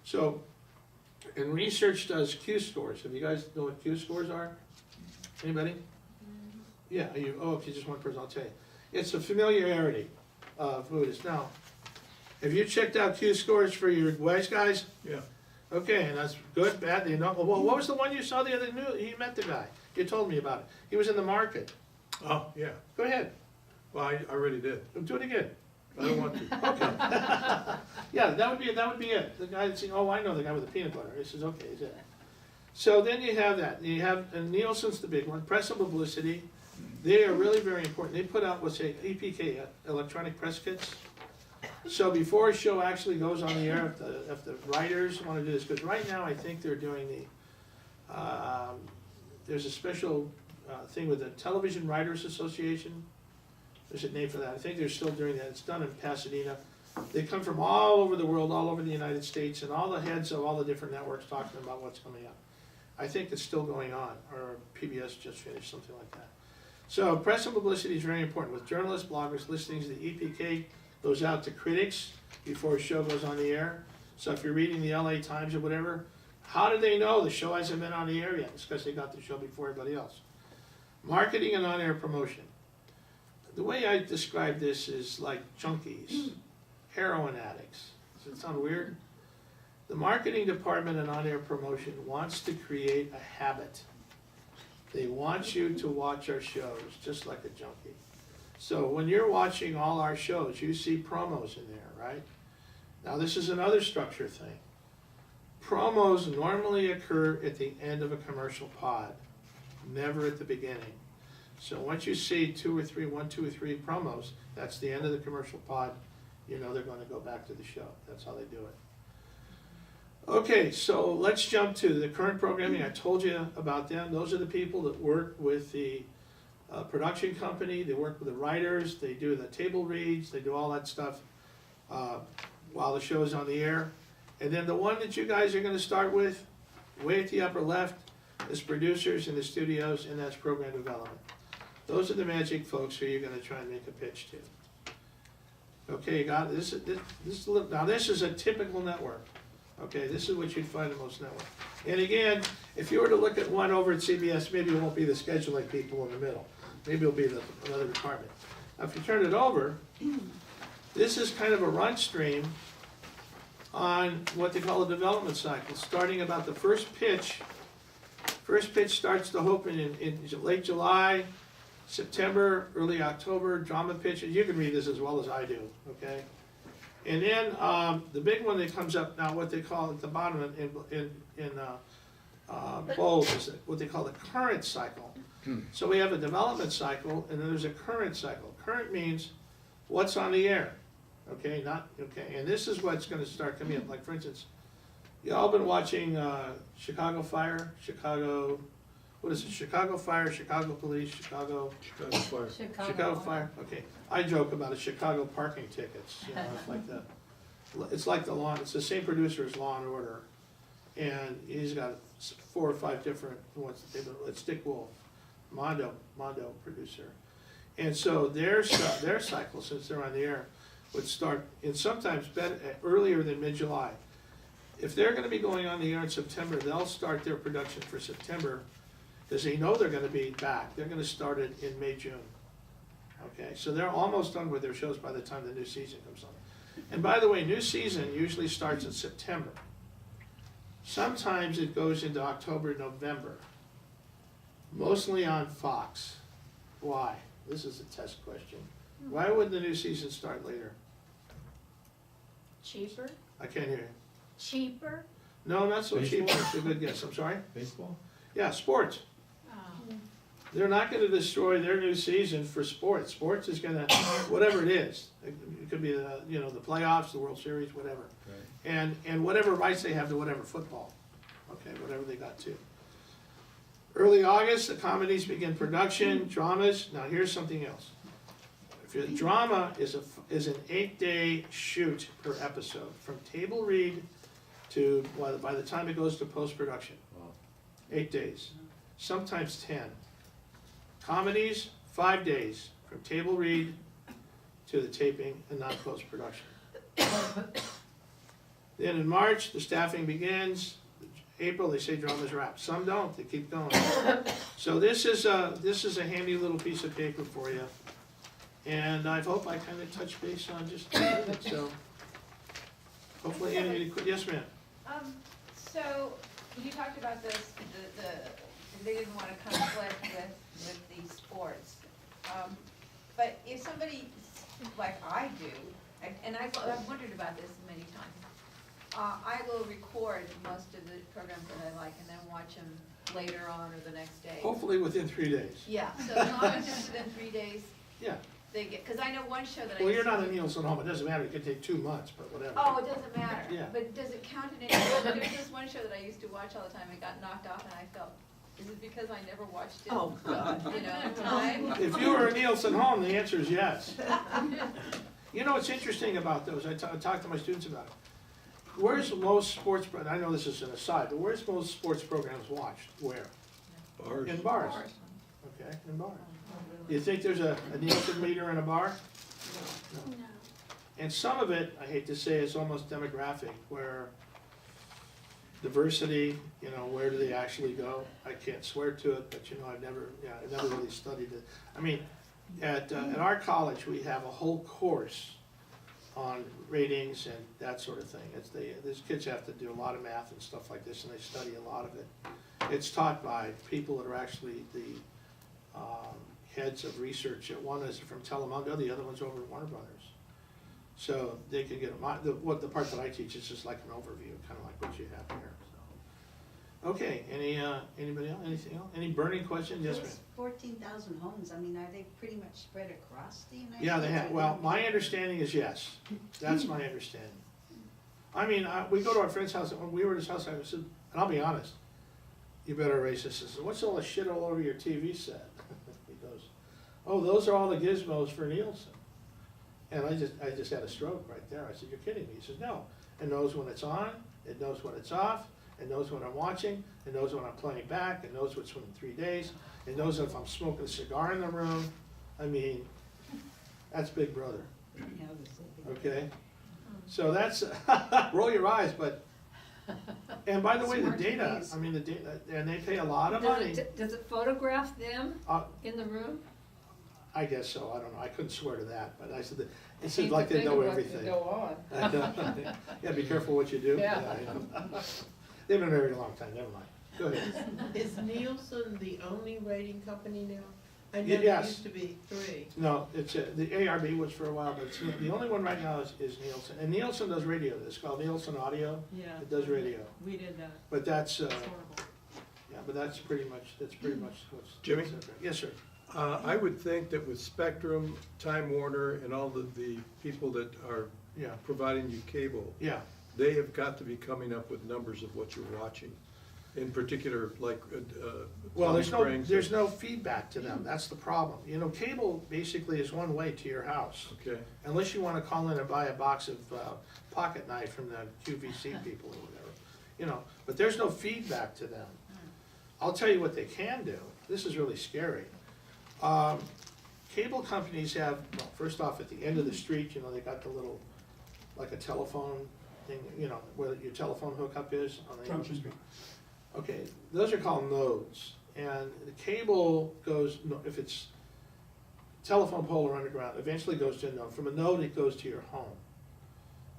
So, and research does Q scores. Have you guys know what Q scores are? Anybody? Yeah, if you just one person, I'll tell you. It's a familiarity of who it is. Now, have you checked out Q scores for your wedge guys? Yeah. Okay, and that's good, bad, you know. Well, what was the one you saw the other, you met the guy? You told me about it. He was in the market. Oh, yeah. Go ahead, Well, I already did. do it again. I don't want to. Okay. Yeah, that would be it. The guy that's saying, oh, I know the guy with the peanut butter. He says, okay, is it? So then you have that. You have, and Nielsen's the big one, press and publicity. They are really very important. They put out what's a EPK, electronic press kits. So before a show actually goes on the air, if the writers want to do this, because right now I think they're doing there's a special thing with the Television Writers Association. There's a name for that. I think they're still doing that. It's done in Pasadena. They come from all over the world, all over the United States, and all the heads of all the different networks talking about what's coming up. I think it's still going on, or PBS just finished something like that. So press and publicity is very important. With journalists, bloggers, listings, the EPK goes out to critics before a show goes on the air. So if you're reading the LA Times or whatever, how do they know the show hasn't been on the air yet? It's because they got the show before everybody else. Marketing and on-air promotion. The way I describe this is like junkies, heroin addicts. Does it sound weird? The marketing department and on-air promotion wants to create a habit. They want you to watch our shows just like a junkie. So when you're watching all our shows, you see promos in there, right? Now this is another structure thing. Promos normally occur at the end of a commercial pod, never at the beginning. So once you see 1, 2, or 3 promos, that's the end of the commercial pod. You know they're going to go back to the show. That's how they do it. Okay, so let's jump to the current programming. I told you about them. Those are the people that work with the production company. They work with the writers. They do the table reads. They do all that stuff while the show is on the air. And then the one that you guys are going to start with, way at the upper left, is producers in the studios, and that's program development. Those are the magic folks who you're going to try and make a pitch to. Okay, you got it. Now this is a typical network. Okay, this is what you'd find in most networks. And again, if you were to look at one over at CBS, maybe it won't be the scheduling people in the middle. Maybe it'll be another department. Now if you turn it over, this is kind of a run stream on what they call a development cycle, starting about the first pitch. First pitch starts to open in late July, September, early October, drama pitches. You can read this as well as I do, okay? And then the big one that comes up now, what they call at the bottom in bold, is what they call the current cycle. So we have a development cycle, and then there's a current cycle. Current means what's on the air, okay? And this is what's going to start coming up. Like for instance, you all been watching Chicago Fire, what is it? Chicago Fire, Chicago Police, Chicago Fire. Chicago Fire. Okay, I joke about it. Chicago parking tickets. You know, it's like that. It's like the Law. It's the same producer as Law and Order, and he's got 4 or 5 different ones. It's Dick Wolf, Mondo producer, and so their cycle, since they're on the air, would start in sometimes earlier than mid-July. If they're going to be going on the air in September, they'll start their production for September because they know they're going to be back. They're going to start it in May, June. Okay, so they're almost done with their shows by the time the new season comes on. And by the way, new season usually starts in September. Sometimes it goes into October, November. Mostly on Fox. Why? This is a test question. Why would the new season start later? Cheaper? I can't hear you. Cheaper? No, not so cheap. Baseball? That's a good guess. I'm sorry? Baseball? Yeah, sports. Oh. They're not going to destroy their new season for sports. Sports is going to, whatever it is. It could be the playoffs, the World Series, whatever. Right. And whatever rights they have to whatever football. Okay, whatever they got to. Early August, the comedies begin production, dramas. Now here's something else. If your drama is an 8-day shoot per episode, from table read to by the time it goes to post-production. Wow. 8 days, sometimes 10. Comedies, 5 days, from table read to the taping and not post-production. Then in March, the staffing begins. April, they say dramas wrap. Some don't, they keep going. So this is a handy little piece of paper for you. And I hope I kind of touched base on just a little bit, so. Hopefully, any, yes, ma'am? So, you talked about this, they didn't want to conflict with the sports. But if somebody, like I do, and I've wondered about this many times, I will record most of the programs that I like and then watch them later on or the next day. Hopefully within 3 days. Yeah, so as long as it's within 3 days, Yeah. they get, because I know one show that I. Well, you're used to- not a Nielsen home, it doesn't matter, it could take 2 months, but whatever. Oh, it doesn't matter. Yeah. But does it count in any? There's this one show that I used to watch all the time. It got knocked off, and I felt, is it because I never watched it? Oh, God. You know, in time. If you were a Nielsen home, the answer is yes. You know what's interesting about those, I talk to my students about it. Where's most sports, I know this is an aside, but where's most sports programs watched? Where? Bars. In bars. Okay, in bars. Do you think there's a Nielsen meter in a bar? No. No. And some of it, I hate to say, is almost demographic, where diversity, you know, where do they actually go? I can't swear to it, but you know, I've never really studied it. I mean, at our college, we have a whole course on ratings and that sort of thing. These kids have to do a lot of math and stuff like this, and they study a lot of it. It's taught by people that are actually the heads of research. One is from Telemundo, the other one's over at Warner Brothers. So they can get, the part that I teach is just like an overview, kind of like what you have here. So. Okay, anybody else, anything else? Any burning questions? Yes, ma'am. Those 14,000 homes, I mean, are they pretty much spread across the United States? Yeah, they have, well, my understanding is yes, that's my understanding. I mean, we go to our friend's house, when we were at his house, I said, and I'll be honest, you better erase this. I said, what's all the shit all over your TV set? He goes, oh, those are all the gizmos for Nielsen. And I just had a stroke right there. I said, you're kidding me. He says, no, it knows when it's on, it knows when it's off, it knows when I'm watching, it knows when I'm playing back, it knows what's within 3 days, it knows if I'm smoking a cigar in the room. I mean, that's Big Brother, Yeah, I was thinking. okay? So that's, roll your eyes, but, and by the way, the Smart data, TVs. I mean, the data, and they pay a lot of Does money. does it photograph them Uh, in the room? I guess so, I don't know, I couldn't swear to that, but I said, that it I seemed hate like to they think know of what could everything. go on. Yeah, be careful what you do. Yeah. I know. They've been married a long time, never mind. Go ahead. Is Nielsen the only rating company now? I know Yes. there used to be 3. No, it's, the ARB was for a while, but it's, the only one right now is Nielsen. And Nielsen does radio, it's called Nielsen Audio, Yeah. it does radio. We did that. But that's, It's horrible. yeah, but that's pretty much what's. Jimmy? what's up there. Yes, sir. I would think that with Spectrum, Time Warner, and all the people that are Yeah, providing you cable, yeah, they have got to be coming up with numbers of what you're watching. In particular, like, well, Palm Springs. there's no feedback to them, that's the problem. You know, cable basically is one way to your house. Okay, Unless you wanna call in and buy a box of pocket knife from the QVC people or whatever, you know, but there's no feedback to them. I'll tell you what they can do, this is really scary. Cable companies have, well, first off, at the end of the street, you know, they got the little, like a telephone thing, you know, where your telephone hookup is on the end of the street. Okay, those are called nodes, and the cable goes, if it's telephone pole or underground, eventually goes to a node. From a node, it goes to your home.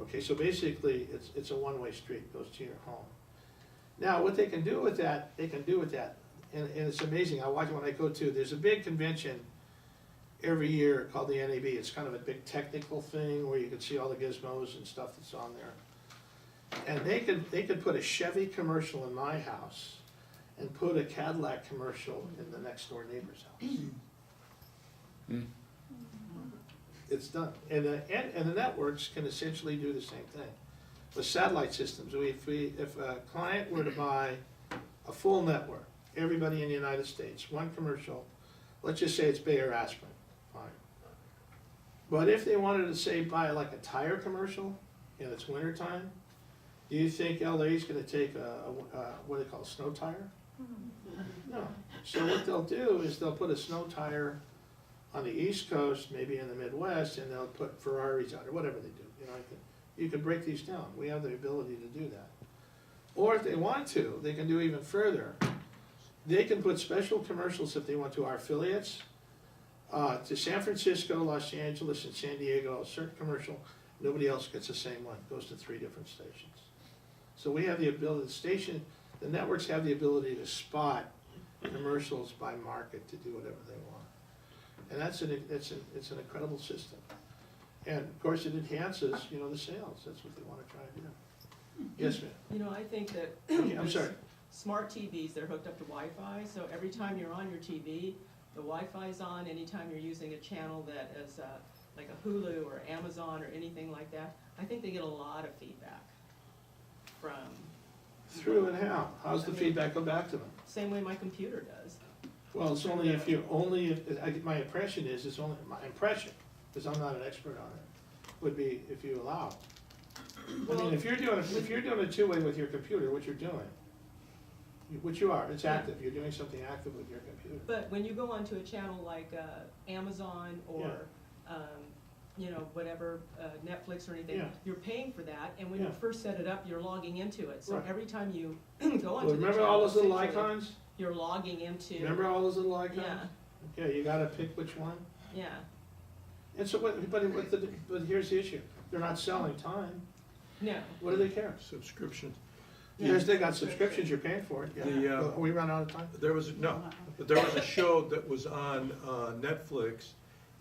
Okay, so basically, it's a one-way street, it goes to your home. Now, what they can do with that, and it's amazing, I watch when I go to, there's a big convention every year called the NAB, it's kind of a big technical thing where you can see all the gizmos and stuff that's on there. And they could put a Chevy commercial in my house and put a Cadillac commercial in the next door neighbor's house. It's done, and the networks can essentially do the same thing. With satellite systems, if a client were to buy a full network, everybody in the United States, one commercial, let's just say it's Bayer Aspirin, fine. But if they wanted to say buy like a tire commercial and it's winter time, do you think LA is gonna take what do they call a snow tire? No. So what they'll do is they'll put a snow tire on the East Coast, maybe in the Midwest, and they'll put Ferraris on or whatever they do. You know, you can break these down, we have the ability to do that. Or if they want to, they can do even further. They can put special commercials if they want to our affiliates, to San Francisco, Los Angeles, and San Diego, a certain commercial, nobody else gets the same one, goes to 3 different stations. So we have the ability, the networks have the ability to spot commercials by market to do whatever they want. And it's an incredible system. And of course, it enhances, the sales, that's what they wanna try and do. Yes, ma'am? You know, I think that. Okay, I'm sorry. Smart TVs, they're hooked up to Wi-Fi, so every time you're on your TV, the Wi-Fi's on. Anytime you're using a channel that is like a Hulu or Amazon or anything like that, I think they get a lot of feedback from. Through and how? How's the feedback go back to them? Same way my computer does. Well, it's only my impression is, it's only, my impression, because I'm not an expert on it, would be if you allow. I mean, if you're doing a two-way with your computer, what you're doing, which you are, it's active, you're doing something active with your computer. But when you go onto a channel like Amazon or, whatever, Netflix or anything, Yeah. you're paying for that, and when Yeah. you first set it up, you're logging into it. So Right. every time you go onto the Well, channel, remember all those little essentially, icons? you're logging into. Remember all those little icons? Yeah, Okay, you gotta pick which one. yeah. And so but here's the issue, they're not selling time, No. what do they care? Subscription. Yes, they got subscriptions, you're paying for it, yeah. The, We run out of time? There was a show that was on Netflix,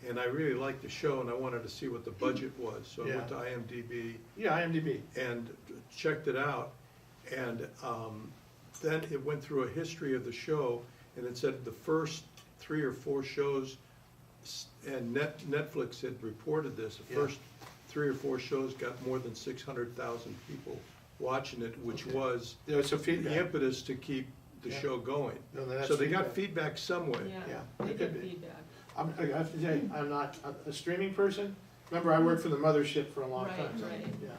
and I really liked the show, and I wanted to see what the budget was. So I went to IMDb Yeah, IMDb. and checked it out, and then it went through a history of the show, and it said the first 3 or 4 shows, and Netflix had reported this, the Yeah. first 3 or 4 shows got more than 600,000 people watching it, which Okay. was There was some the feedback. impetus to keep the Yeah. show going. No, that's So they got feedback. feedback some way. Yeah, Yeah, they it get could be. feedback. I have to tell you, I'm not a streaming person. Remember, I worked for the mothership for a long Right, time. right. Yeah,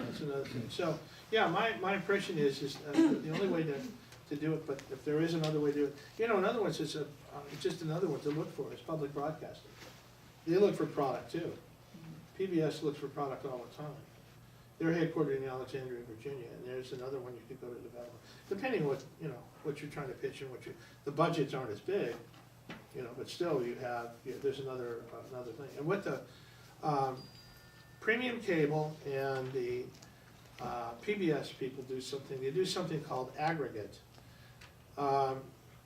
that's another thing. So, yeah, my impression is the only way to do it, but if there is another way to do it, another one, it's just another one to look for, is public broadcasting. They look for product too. PBS looks for product all the time. They're headquartered in Alexandria, Virginia, and there's another one you could go to develop. Depending what you're trying to pitch and the budgets aren't as big, but still there's another thing. And with the premium cable and the PBS people do something called aggregate.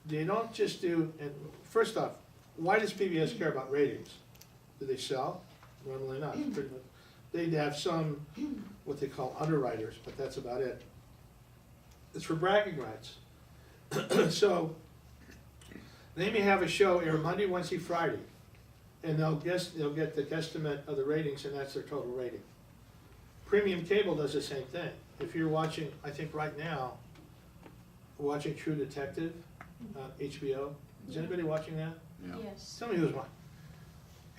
They don't just and first off, why does PBS care about ratings? Do they sell? Normally not, pretty much. They'd have some, what they call underwriters, but that's about it. It's for bragging rights. So, they may have a show air Monday, Wednesday, Friday, and they'll get the guesstimate of the ratings, and that's their total rating. Premium cable does the same thing. If you're watching, I think right now, watching True Detective on HBO, is anybody watching that? Yeah. Yes. Tell me who's watching.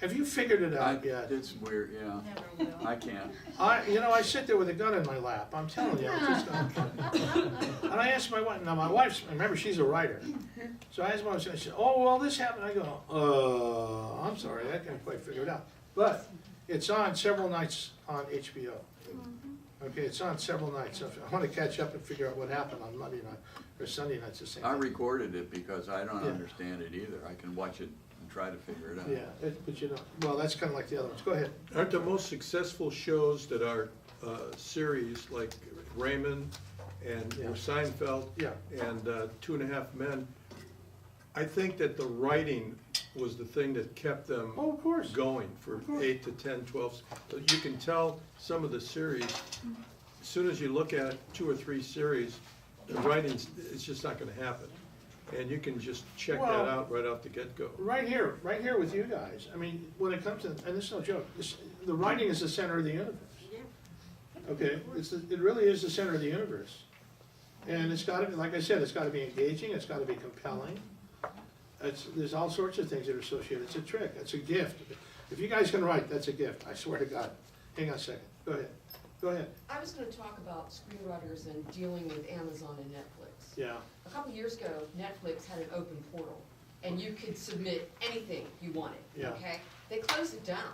Have you figured it out yet? It's weird, yeah. Never will. I can't. I sit there with a gun in my lap, I'm telling you, and I asked my wife, now my wife's, remember, she's a writer. So I asked my wife, I said, oh, well, this happened, I go, I'm sorry, I can't quite figure it out. But it's on several nights on HBO. Okay, it's on several nights, so if I wanna catch up and figure out what happened on Monday night or Sunday night, it's the same I thing. recorded it because I don't Yeah. understand it either. I can watch it and try to figure it out. Yeah, but well, that's kinda like the other ones, go ahead. Aren't the most successful shows that are series like Raymond and Yeah. or Seinfeld Yeah. and 2.5 Men, I think that the writing was the thing that kept them Oh, of course. going for Of course. 8 to 10, 12. So you can tell some of the series, as soon as you look at 2 or 3 series, the writing's, it's just not gonna happen. And you can just check Well- that out right off the get-go. Right here with you guys, I mean, when it comes to, and this is no joke, the writing is the center of the universe. Okay, it really is the center of the universe. And it's gotta be, like I said, it's gotta be engaging, it's gotta be compelling. There's all sorts of things that are associated, it's a trick, it's a gift. If you guys can write, that's a gift, I swear to God. Hang on a second, go ahead. I was gonna talk about screenwriters and dealing with Amazon and Netflix. Yeah, A couple years ago, Netflix had an open portal, and you could submit anything you wanted, Yeah. okay? They closed it down.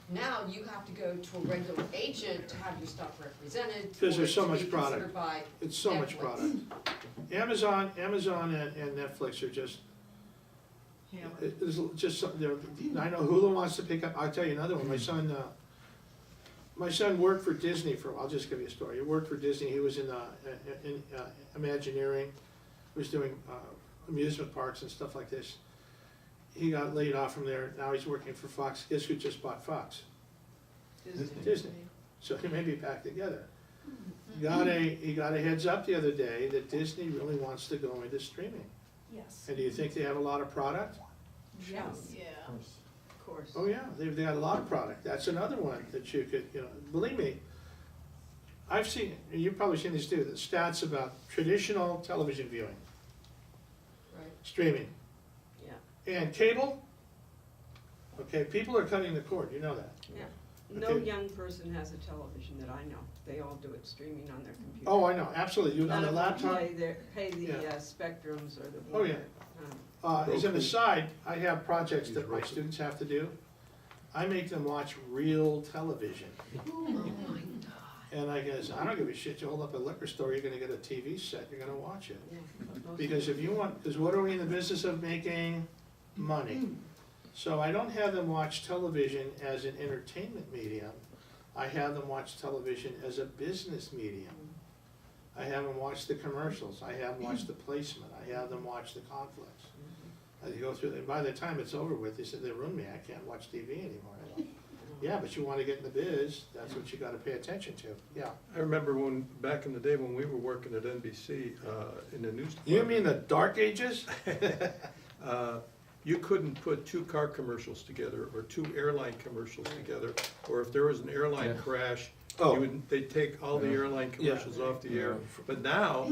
Now you have to go to a regular agent to have your stuff represented. 'Cause for there's it so to much be product. considered by It's so much Netflix. product. Amazon and Netflix are just, Hammer. it's just something, I know Hulu wants to pick up, I'll tell you another one, my son worked for Disney I'll just give you a story, he worked for Disney, he was in Imagineering, was doing amusement parks and stuff like this. He got laid off from there, now he's working for Fox, guess who just bought Fox? Disney. So he may be back together. He got a heads up the other day that Disney really wants to go into streaming. Yes. And do you think they have a lot of product? Yes, Yeah. of course. Oh, yeah, they got a lot of product. That's another one that you could, believe me, I've seen, and you've probably seen this too, the stats about traditional television viewing, Right, streaming, yeah. and cable. Okay, people are cutting the cord, you know that. Yeah, no Okay. young person has a television that I know, they all do it streaming on their computer. Oh, I know, absolutely, on None the of them laptop. pay the Yeah. spectrums or the. Oh, yeah. As an Roku. aside, I have projects that Use my Roku. students have to do. I make them watch real television. Oh my God. And I guess, I don't give a shit, you hold up a liquor store, you're gonna get a TV set, you're gonna watch it. Yeah, most Because if you want, because what are we in the business of making? Money. So I don't have them watch television as an entertainment medium, I have them watch television as a business medium. I have them watch the commercials, I have them watch the placement, I have them watch the conflicts. And you go through, and by the time it's over with, they said, they ruined me, I can't watch TV anymore. I go, yeah, but you wanna get in the biz, that's what you gotta pay attention to, yeah. I remember back in the day when we were working at NBC, in the news department. You mean the dark ages? You couldn't put two car commercials together, or two airline commercials together, or if there was an airline crash, Oh. they'd take all the airline commercials off the air. But now,